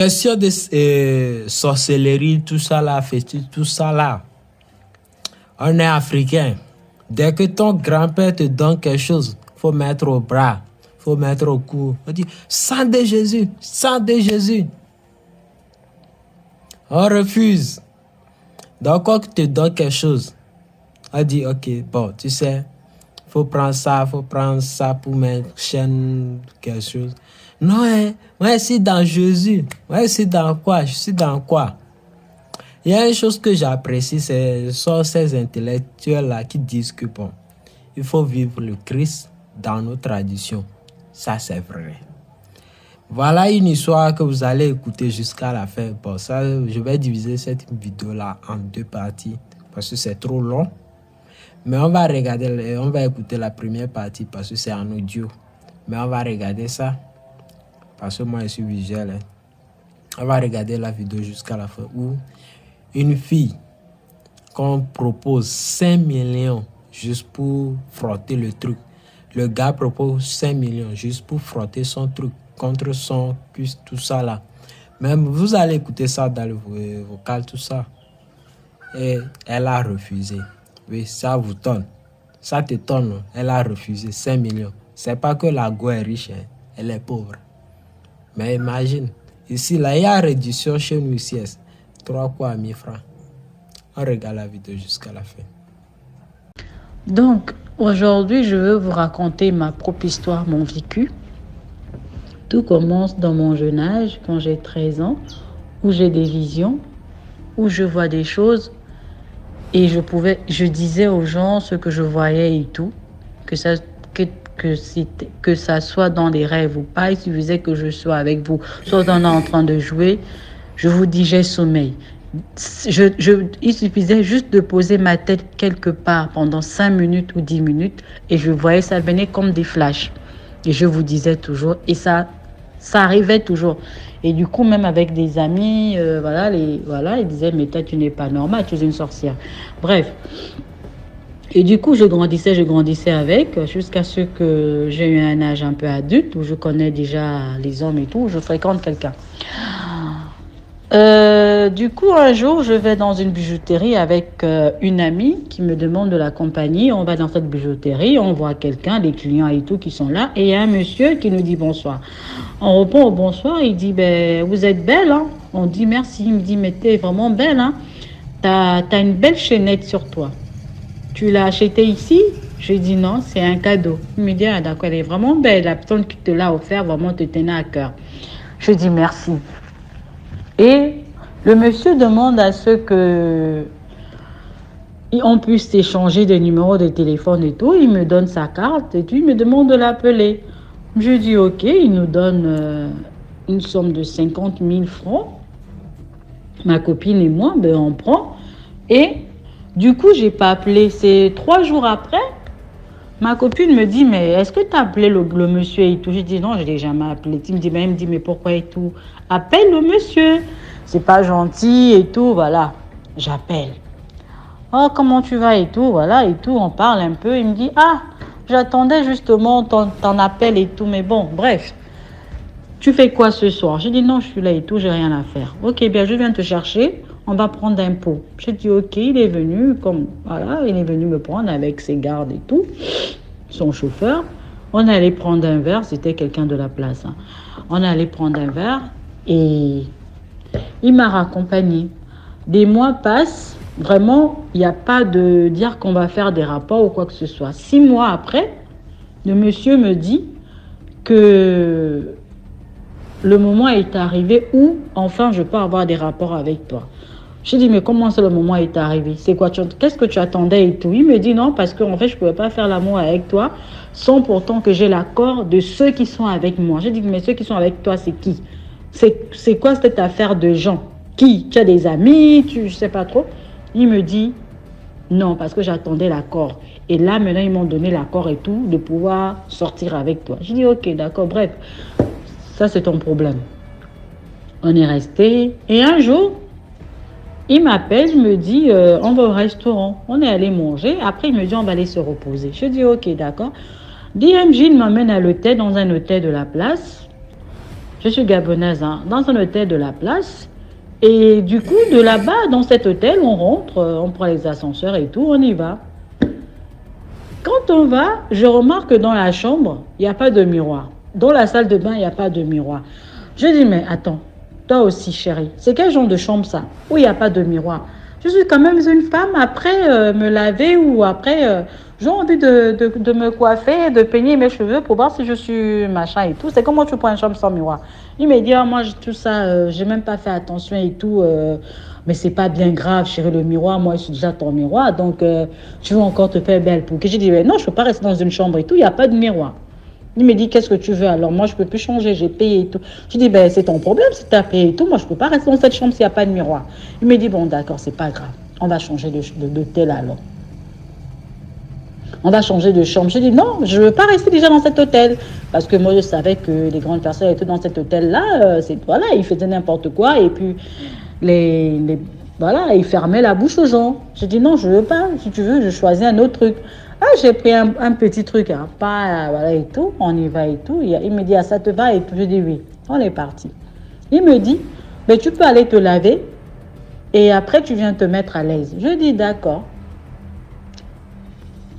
Question de sorcellerie, tout ça là, tout ça là. On est africain. Dès que ton grand-père te donne quelque chose, faut mettre au bras, faut mettre au cou. On dit, sang de Jésus, sang de Jésus. On refuse. Donc, quand tu te donne quelque chose, on dit, ok, bon, tu sais, faut prendre ça pour mettre chaîne, quelque chose. Non, hein, moi, je suis dans Jésus. Moi, je suis dans quoi? Je suis dans quoi? Il y a une chose que j'apprécie, ce sont ces intellectuels-là qui disent que, bon, il faut vivre le Christ dans nos traditions. Ça, c'est vrai. Voilà une histoire que vous allez écouter jusqu'à la fin. Bon, ça, je vais diviser cette vidéo-là en 2 parties parce que c'est trop long. Mais on va écouter la première partie parce que c'est en audio. Mais on va regarder ça parce que moi, je suis visuel. On va regarder la vidéo jusqu'à la fin où une fille qu'on propose 5 millions juste pour frotter le truc. Le gars propose 5 millions juste pour frotter son truc contre son cuisse, tout ça là. Même vous allez écouter ça dans le vocal, tout ça. Et elle a refusé. Oui, ça vous tonne. Ça te tonne. Elle a refusé 5 millions. C'est pas que la go est riche, hein. Elle est pauvre. Mais imagine, ici là, il y a réduction chez nous ici. 3 fois 1000 francs. On regarde la vidéo jusqu'à la fin. Donc, aujourd'hui, je veux vous raconter ma propre histoire, mon vécu. Tout commence dans mon jeune âge, quand j'ai 13 ans, où j'ai des visions, où je vois des choses et je disais aux gens ce que je voyais et tout, que ça soit dans des rêves ou pas, il suffisait que je sois avec vous, soit on est en train de jouer, je vous dis j'ai sommeil. Il suffisait juste de poser ma tête quelque part pendant 5 minutes ou 10 minutes et je voyais ça venait comme des flashs. Et je vous disais toujours, et ça arrivait toujours. Et du coup, même avec des amis, ils disaient, mais toi, tu n'es pas normal, tu es une sorcière. Bref. Et du coup, je grandissais avec, jusqu'à ce que j'ai eu un âge un peu adulte, où je connais déjà les hommes et tout, où je fréquente quelqu'un. Du coup, un jour, je vais dans une bijouterie avec une amie qui me demande de l'accompagner. On va dans cette bijouterie, on voit quelqu'un, des clients et tout qui sont là. Et il y a un monsieur qui nous dit bonsoir. On répond au bonsoir, il dit, ben, vous êtes belle, hein? On dit merci, il me dit, mais t'es vraiment belle, hein? T'as une belle chaînette sur toi. Tu l'as achetée ici? Je dis non, c'est un cadeau. Il me dit, ah d'accord, elle est vraiment belle. La personne qui te l'a offert vraiment te tenait à cœur. Je dis merci. Et le monsieur demande à ce que on puisse échanger des numéros de téléphone et tout. Il me donne sa carte et tout. Il me demande de l'appeler. Je dis ok. Il nous donne une somme de 50 000 francs. Ma copine et moi, ben, on prend. Et du coup, j'ai pas appelé. C'est 3 jours après. Ma copine me dit, mais est-ce que tu as appelé le monsieur et tout? Je dis, non, je ne l'ai jamais appelé. Il me dit, mais pourquoi et tout? Appelle le monsieur. C'est pas gentil et tout, voilà. J'appelle. Oh, comment tu vas et tout, voilà, et tout. On parle un peu. Il me dit, ah, j'attendais justement ton appel et tout. Mais bon, bref. Tu fais quoi ce soir? Je dis, non, je suis là et tout, j'ai rien à faire. Ok, bien, je viens te chercher. On va prendre un pot. Je dis, ok, il est venu, il est venu me prendre avec ses gardes et tout, son chauffeur. On allait prendre un verre, c'était quelqu'un de la place. Hein. On allait prendre un verre et il m'a raccompagné. Des mois passent, vraiment, il n'y a pas de dire qu'on va faire des rapports ou quoi que ce soit. 6 mois après, le monsieur me dit que le moment est arrivé où, enfin, je peux avoir des rapports avec toi. Je dis, mais comment ça, le moment est arrivé? C'est quoi? Qu'est-ce que tu attendais et tout? Il me dit, non, parce qu'en fait, je ne pouvais pas faire l'amour avec toi sans pourtant que j'ai l'accord de ceux qui sont avec moi. Je dis, mais ceux qui sont avec toi, c'est qui? C'est quoi cette affaire de gens? Qui? Tu as des amis? Je ne sais pas trop. Il me dit, non, parce que j'attendais l'accord. Et là, maintenant, ils m'ont donné l'accord et tout, de pouvoir sortir avec toi. Je dis, ok, d'accord, bref. Ça, c'est ton problème. On est resté. Et un jour, il m'appelle, il me dit, on va au restaurant. On est allé manger. Après, il me dit, on va aller se reposer. Je dis, ok, d'accord. DMJ m'emmène à l'hôtel, dans un hôtel de la place. Je suis gabonaise, hein, dans un hôtel de la place. Et du coup, de là-bas, dans cet hôtel, on rentre, on prend les ascenseurs et tout, on y va. Quand on va, je remarque que dans la chambre, il n'y a pas de miroir. Dans la salle de bain, il n'y a pas de miroir. Je dis, mais attends, toi aussi, chérie, c'est quel genre de chambre ça, où il n'y a pas de miroir? Je suis quand même une femme, après me laver ou après, j'ai envie de me coiffer, de peigner mes cheveux pour voir si je suis machin et tout. C'est comment tu prends une chambre sans miroir? Il me dit, ah, moi, tout ça, j'ai même pas fait attention et tout. Mais c'est pas bien grave, chérie, le miroir. Moi, je suis déjà ton miroir. Donc, tu veux encore te faire belle pour que j'ai dit, non, je peux pas rester dans une chambre et tout. Il n'y a pas de miroir. Il me dit, qu'est-ce que tu veux? Alors, moi, je peux plus changer, j'ai payé et tout. Je dis, ben, c'est ton problème si tu as payé et tout. Moi, je peux pas rester dans cette chambre s'il n'y a pas de miroir. Il me dit, bon, d'accord, c'est pas grave. On va changer d'hôtel alors. On va changer de chambre. Je dis, non, je ne veux pas rester déjà dans cet hôtel. Parce que moi, je savais que les grandes personnes étaient dans cet hôtel-là. Voilà, ils faisaient n'importe quoi. Et puis, voilà, ils fermaient la bouche aux gens. Je dis, non, je ne veux pas. Si tu veux, je choisis un autre truc. Ah, j'ai pris un petit truc, hein, pas, voilà, et tout. On y va et tout. Il me dit, ah, ça te va et tout. Je dis, oui, on est parti. Il me dit, mais tu peux aller te laver et après, tu viens te mettre à l'aise. Je dis, d'accord.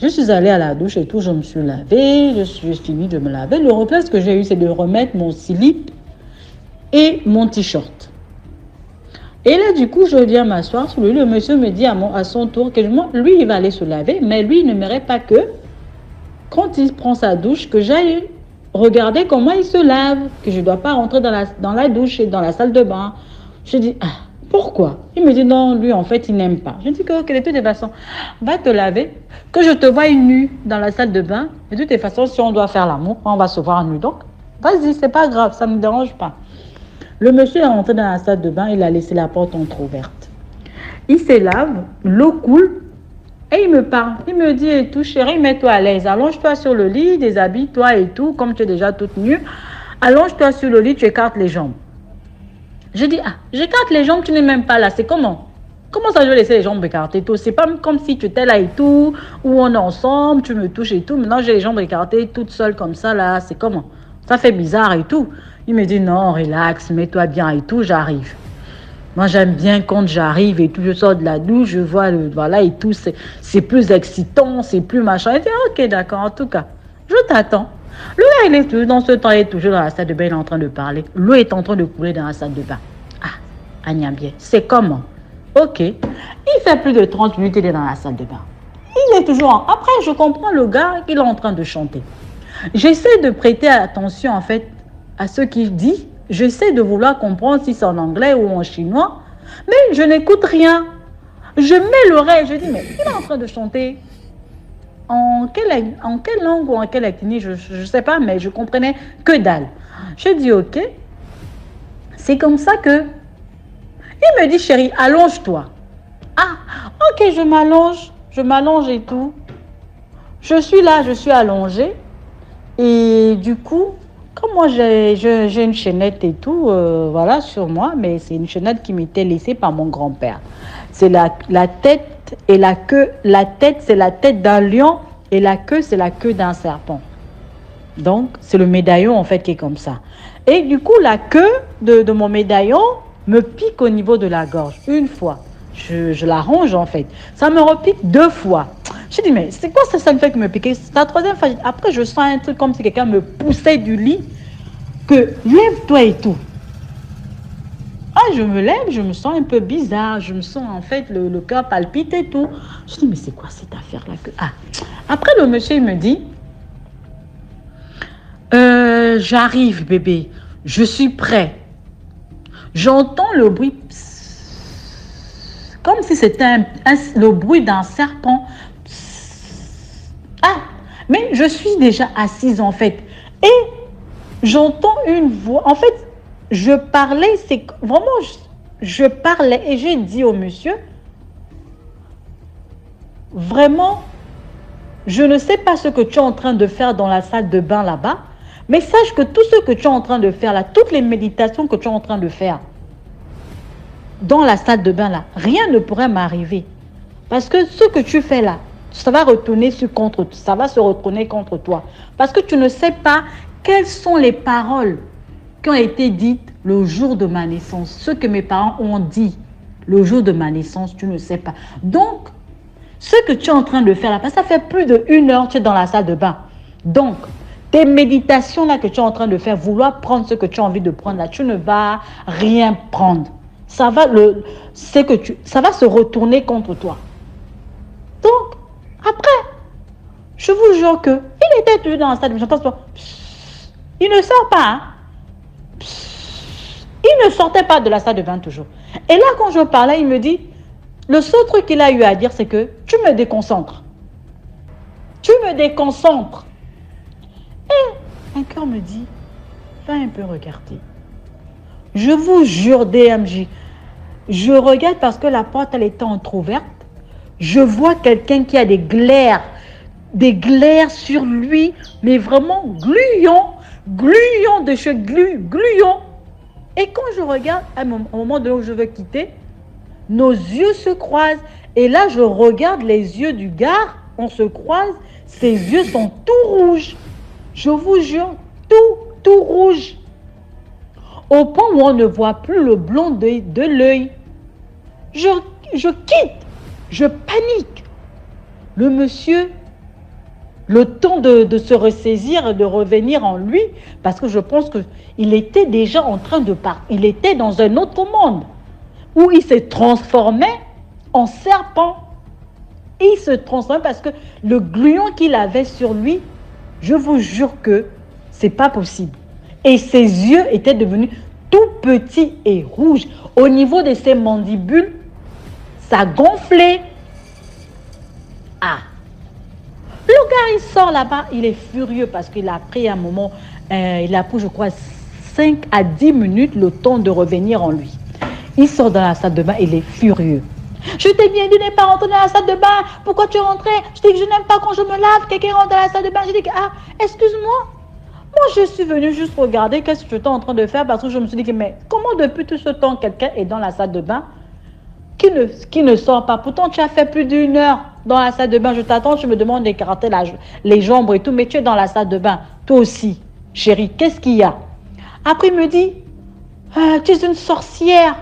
Je suis allée à la douche et tout, je me suis lavée, j'ai fini de me laver. Le réflexe que j'ai eu, c'est de remettre mon slip et mon t-shirt. Et là, du coup, je viens m'asseoir sur lui. Le monsieur me dit à son tour que lui, il va aller se laver, mais lui, il n'aimerait pas que, quand il prend sa douche, que j'aille regarder comment il se lave, que je ne dois pas rentrer dans la douche et dans la salle de bain. Je dis, ah, pourquoi? Il me dit, non, lui, en fait, il n'aime pas. Je dis, ok, de toutes façons, va te laver, que je te voie nue dans la salle de bain. De toutes façons, si on doit faire l'amour, on va se voir nu. Donc, vas-y, c'est pas grave, ça ne me dérange pas. Le monsieur est rentré dans la salle de bain, il a laissé la porte entrouverte. Il se lave, l'eau coule, et il me parle. Il me dit, et tout, chérie, mets-toi à l'aise. Allonge-toi sur le lit, déshabille-toi et tout, comme tu es déjà toute nue. Allonge-toi sur le lit, tu écartes les jambes. Je dis, ah, j'écarte les jambes, tu n'es même pas là. C'est comment? Comment ça, je vais laisser les jambes écartées tout? C'est pas comme si tu étais là et tout, où on est ensemble, tu me touches et tout. Maintenant, j'ai les jambes écartées toutes seules comme ça, là. C'est comment? Ça fait bizarre et tout. Il me dit, non, relax, mets-toi bien et tout, j'arrive. Moi, j'aime bien quand j'arrive et tout, je sors de la douche, je vois voilà et tout, c'est plus excitant, c'est plus machin. Il dit, ok, d'accord, en tout cas, je t'attends. Le gars, il est toujours dans ce temps, il est toujours dans la salle de bain, il est en train de parler. L'eau est en train de couler dans la salle de bain. Ah, Agnambie, c'est comment? Ok. Il fait plus de 30 minutes, il est dans la salle de bain. Il est toujours Après, je comprends le gars qu'il est en train de chanter. J'essaie de prêter attention, en fait, à ce qu'il dit. J'essaie de vouloir comprendre si c'est en anglais ou en chinois. Mais je n'écoute rien. Je mets l'oreille, je dis, mais il est en train de chanter. En quelle langue ou en quelle ethnie, je ne sais pas, mais je comprenais que dalle. Je dis, ok. C'est comme ça que... Il me dit, chérie, allonge-toi. Ah, ok, je m'allonge et tout. Je suis là, je suis allongée. Et du coup, comme moi, j'ai une chaînette et tout, voilà, sur moi, mais c'est une chaînette qui m'était laissée par mon grand-père. C'est la tête et la queue. La tête, c'est la tête d'un lion et la queue, c'est la queue d'un serpent. Donc, c'est le médaillon, en fait, qui est comme ça. Et du coup, la queue de mon médaillon me pique au niveau de la gorge. Une fois. Je la ronge, en fait. Ça me repique 2 fois. Je dis, mais c'est quoi ça, ça me fait que me piquer? C'est la 3e fois. Après, je sens un truc comme si quelqu'un me poussait du lit. Que lève-toi et tout. Ah, je me lève, je me sens un peu bizarre. Je me sens, en fait, le cœur palpite et tout. Je dis, mais c'est quoi cette affaire-là que... Ah. Après, le monsieur, il me dit, j'arrive, bébé. Je suis prêt. J'entends le bruit... Comme si c'était le bruit d'un serpent. Ah, mais je suis déjà assise en fait. Et j'entends une voix. En fait, je parlais, c'est vraiment, je parlais et j'ai dit au monsieur, vraiment, je ne sais pas ce que tu es en train de faire dans la salle de bain là-bas, mais sache que tout ce que tu es en train de faire là, toutes les méditations que tu es en train de faire, dans la salle de bain là, rien ne pourrait m'arriver. Parce que ce que tu fais là, ça va ça va se retourner contre toi. Parce que tu ne sais pas quelles sont les paroles qui ont été dites le jour de ma naissance. Ce que mes parents ont dit le jour de ma naissance, tu ne sais pas. Donc, ce que tu es en train de faire là, parce que ça fait plus d'1 heure que tu es dans la salle de bain. Donc, tes méditations là que tu es en train de faire, vouloir prendre ce que tu as envie de prendre là, tu ne vas rien prendre. Ça va, ça va se retourner contre toi. Donc, après, je vous jure que il était toujours dans la salle de bain. J'entends pas. Il ne sort pas. Hein? Il ne sortait pas de la salle de bain toujours. Et là, quand je parlais, il me dit, le seul truc qu'il a eu à dire, c'est que tu me déconcentres. Tu me déconcentres. Et un cœur me dit, va un peu regarder. Je vous jure, DMJ, je regarde parce que la porte, elle était entrouverte. Je vois quelqu'un qui a des glaires sur lui, mais vraiment gluants de chez gluants. Et quand je regarde, au moment où je veux quitter, nos yeux se croisent. Et là, je regarde les yeux du gars, on se croise, ses yeux sont tout rouges. Je vous jure, tout rouge. Au point où on ne voit plus le blanc de l'œil. Je quitte, je panique. Le monsieur, le temps de se ressaisir et de revenir en lui, parce que je pense qu'il était déjà en train de partir. Il était dans un autre monde où il s'est transformé en serpent. Il se transforme parce que le gluant qu'il avait sur lui, je vous jure que c'est pas possible. Et ses yeux étaient devenus tout petits et rouges. Au niveau de ses mandibules, ça gonflait. Ah! Le gars, il sort là-bas, il est furieux parce qu'il a pris un moment, il a pris, je crois, 5 à 10 minutes le temps de revenir en lui. Il sort dans la salle de bain, il est furieux. Je t'ai bien dit de ne pas rentrer dans la salle de bain. Pourquoi tu es rentré? Je dis que je n'aime pas quand je me lave. Quelqu'un rentre dans la salle de bain. Je dis que, excuse-moi. Moi, je suis venue juste regarder qu'est-ce que tu étais en train de faire parce que je me suis dit que, mais comment depuis tout ce temps, quelqu'un est dans la salle de bain qui ne sort pas? Pourtant, tu as fait plus d'1 heure dans la salle de bain. Je t'attends, tu me demandes d'écarter les jambes et tout, mais tu es dans la salle de bain. Toi aussi, chérie, qu'est-ce qu'il y a? Après, il me dit, tu es une sorcière.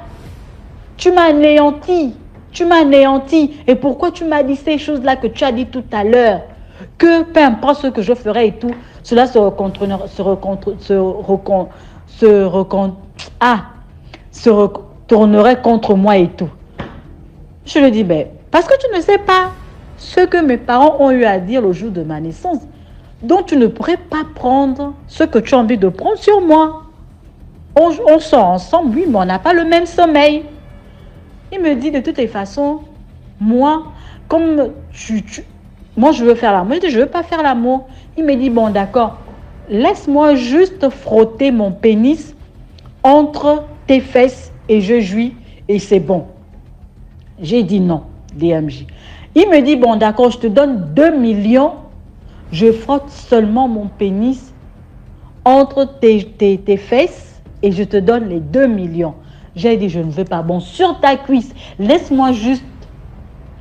Tu m'as anéanti. Tu m'as anéanti. Et pourquoi tu m'as dit ces choses-là que tu as dit tout à l'heure? Que peu importe ce que je ferai et tout, cela se retournerait contre moi et tout. Je lui dis, parce que tu ne sais pas ce que mes parents ont eu à dire le jour de ma naissance. Donc tu ne pourrais pas prendre ce que tu as envie de prendre sur moi. On sort ensemble, oui, mais on n'a pas le même sommeil. Il me dit de toutes les façons, moi, comme moi je veux faire l'amour. Je dis, je ne veux pas faire l'amour. Il me dit, bon d'accord, laisse-moi juste frotter mon pénis entre tes fesses et je jouis et c'est bon. J'ai dit non, DMJ. Il me dit, bon d'accord, je te donne 2 millions, je frotte seulement mon pénis entre tes fesses et je te donne les 2 millions. J'ai dit, je ne veux pas. Bon, sur ta cuisse, laisse-moi juste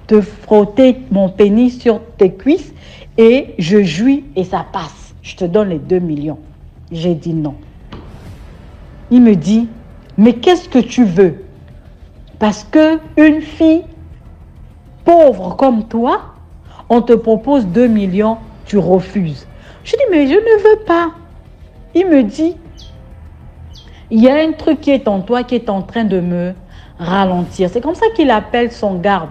te frotter mon pénis sur tes cuisses et je jouis et ça passe. Je te donne les 2 millions. J'ai dit non. Il me dit, mais qu'est-ce que tu veux? Parce qu'une fille pauvre comme toi, on te propose 2 millions, tu refuses. Je dis, mais je ne veux pas. Il me dit, il y a un truc qui est en toi qui est en train de me ralentir. C'est comme ça qu'il appelle son garde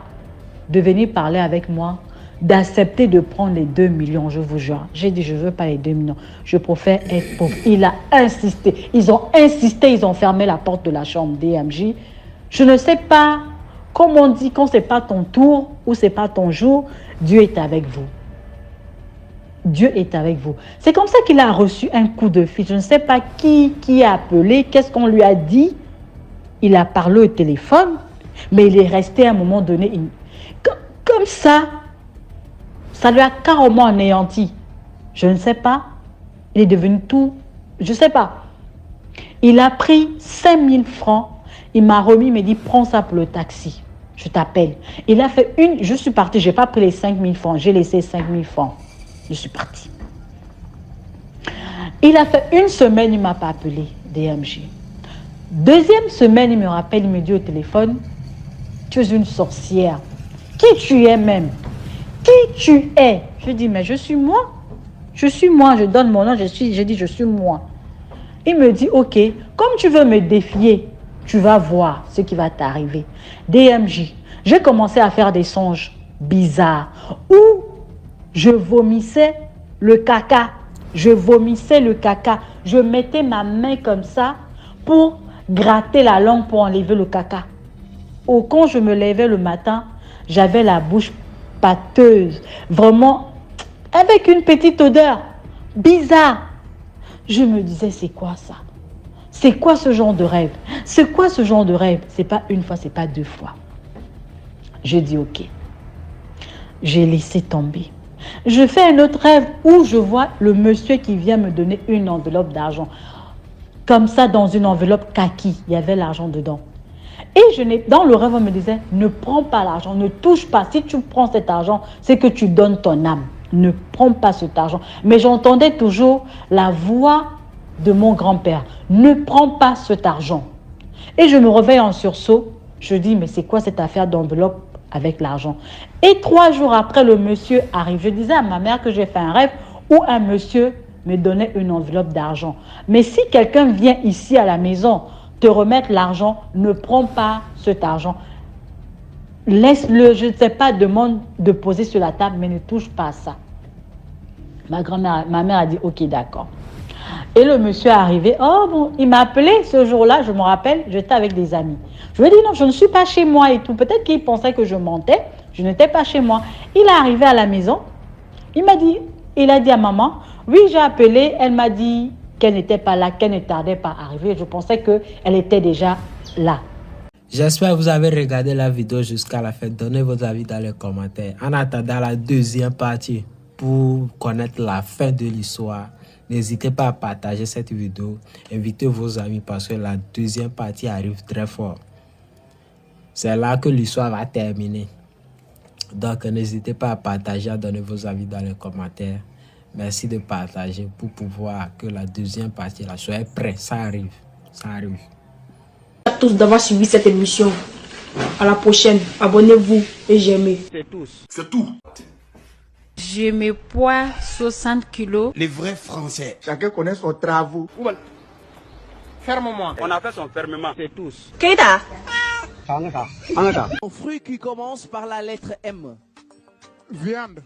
de venir parler avec moi, d'accepter de prendre les 2 millions, je vous jure. J'ai dit, je ne veux pas les 2 millions. Je préfère être pauvre. Il a insisté. Ils ont insisté, ils ont fermé la porte de la chambre DMJ. Je ne sais pas, comme on dit, quand ce n'est pas ton tour ou ce n'est pas ton jour, Dieu est avec vous. Dieu est avec vous. C'est comme ça qu'il a reçu un coup de fil. Je ne sais pas qui a appelé, qu'est-ce qu'on lui a dit. Il a parlé au téléphone, mais il est resté à un moment donné. Comme ça lui a carrément anéanti. Je ne sais pas. Il est devenu tout. Je ne sais pas. Il a pris 5 000 francs. Il m'a remis, il m'a dit, prends ça pour le taxi. Je t'appelle. Il a fait je suis partie. Je n'ai pas pris les 5 000 francs. J'ai laissé 5 000 francs. Je suis partie. Il a fait 1 semaine, il ne m'a pas appelé, DMJ. Deuxième semaine, il me rappelle, il me dit au téléphone, tu es une sorcière. Qui tu es même? Qui tu es? Je dis, mais je suis moi. Je suis moi, je donne mon nom, je dis, je suis moi. Il me dit, ok, comme tu veux me défier, tu vas voir ce qui va t'arriver. DMJ, j'ai commencé à faire des songes bizarres où je vomissais le caca. Je vomissais le caca. Je mettais ma main comme ça pour gratter la langue pour enlever le caca. Ou quand je me levais le matin, j'avais la bouche pâteuse, vraiment avec une petite odeur bizarre. Je me disais, c'est quoi ça? C'est quoi ce genre de rêve? C'est quoi ce genre de rêve? C'est pas une fois, c'est pas deux fois. Je dis ok. J'ai laissé tomber. Je fais un autre rêve où je vois le monsieur qui vient me donner une enveloppe d'argent. Comme ça, dans une enveloppe kaki, il y avait l'argent dedans. Et dans le rêve, on me disait, ne prends pas l'argent, ne touche pas. Si tu prends cet argent, c'est que tu donnes ton âme. Ne prends pas cet argent. Mais j'entendais toujours la voix de mon grand-père. Ne prends pas cet argent. Et je me réveille en sursaut. Je dis, mais c'est quoi cette affaire d'enveloppe avec l'argent? Et 3 jours après, le monsieur arrive. Je disais à ma mère que j'ai fait un rêve où un monsieur me donnait une enveloppe d'argent. Mais si quelqu'un vient ici à la maison te remettre l'argent, ne prends pas cet argent. Laisse-le, je ne sais pas, demande de poser sur la table, mais ne touche pas à ça. Ma mère a dit, ok, d'accord. Et le monsieur est arrivé. Oh bon, il m'a appelé ce jour-là, je me rappelle, j'étais avec des amis. Je lui ai dit non, je ne suis pas chez moi et tout. Peut-être qu'il pensait que je mentais, je n'étais pas chez moi. Il est arrivé à la maison, il a dit à maman, oui, j'ai appelé, elle m'a dit qu'elle n'était pas là, qu'elle ne tardait pas à arriver. Je pensais qu'elle était déjà là. J'espère que vous avez regardé la vidéo jusqu'à la fin. Donnez vos avis dans les commentaires. En attendant la deuxième partie, pour connaître la fin de l'histoire, n'hésitez pas à partager cette vidéo. Invitez vos amis parce que la deuxième partie arrive très fort. C'est là que l'histoire va terminer. Donc n'hésitez pas à partager, à donner vos avis dans les commentaires. Merci de partager pour pouvoir que la deuxième partie, là, soyez prêts. Ça arrive. Ça arrive. À tous d'avoir suivi cette émission. À la prochaine. Abonnez-vous et j'aime. C'est tous. C'est tout. Je me poids 60 kilos. Les vrais Français. Chacun connaît son travaux. Ferme-moi. On a fait son fermement. C'est tous. Keita. Un fruit qui commence par la lettre M. Viande.